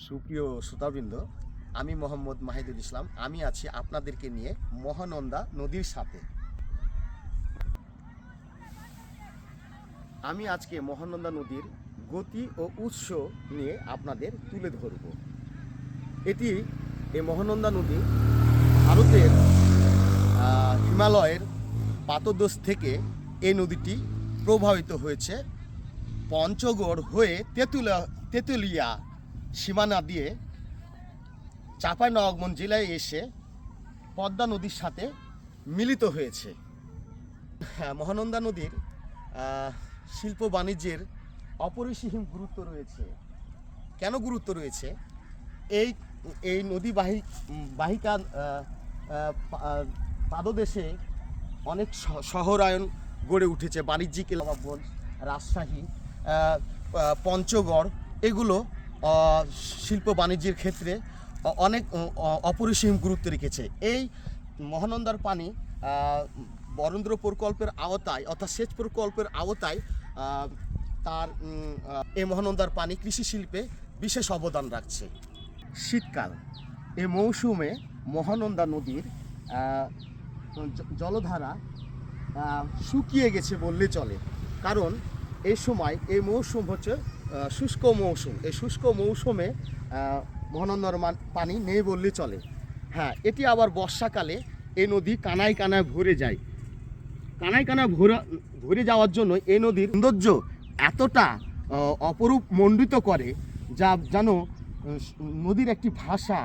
সুপ্রিয় শ্রোতাবৃন্দ, আমি মোহাম্মদ মাহিদুল ইসলাম। আমি আছি আপনাদেরকে নিয়ে মহানন্দা নদীর সাথে। আমি আজকে মহানন্দা নদীর গতি ও উৎস নিয়ে আপনাদের তুলে ধরব। এই মহানন্দা নদী ভারতের হিমালয়ের পাদদেশ থেকে এই নদীটি প্রবাহিত হয়েছে। পঞ্চগড় হয়ে তেঁতুলিয়া সীমানা দিয়ে চাঁপাইনবাবগঞ্জ জেলায় এসে পদ্মা নদীর সাথে মিলিত হয়েছে। মহানন্দা নদীর শিল্প বাণিজ্যের অপরিসীম গুরুত্ব রয়েছে। কেন গুরুত্ব রয়েছে? এই নদী বাহিকা পাদদেশে অনেক শহরায়ন গড়ে উঠেছে। বাণিজ্যিক নবাবগঞ্জ, রাজশাহী, পঞ্চগড় এগুলো শিল্প বাণিজ্যের ক্ষেত্রে অনেক অপরিসীম গুরুত্ব রেখেছে। এই মহানন্দার পানি বরেন্দ্র প্রকল্পের আওতায় অর্থাৎ সেচ প্রকল্পের আওতায় এই মহানন্দার পানি কৃষি শিল্পে বিশেষ অবদান রাখছে। শীতকাল এই মৌসুমে মহানন্দা নদীর জলধারা শুকিয়ে গেছে বললে চলে, কারণ এই সময় এই মৌসুম হচ্ছে শুষ্ক মৌসুম। এই শুষ্ক মৌসুমে মহানন্দার পানি নেই বললে চলে। হ্যাঁ, এটি আবার বর্ষাকালে এই নদী কানায় কানায় ভরে যায়। কানায় কানায় ভরে যাওয়ার জন্য এই নদীর সৌন্দর্য এতটা অপরূপ মণ্ডিত করে যা যেন নদীর একটি ভাষা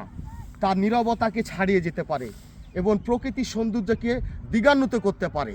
তার নীরবতাকে ছাড়িয়ে যেতে পারে এবং প্রকৃতির সৌন্দর্যকে দ্বিগান্বিত করতে পারে।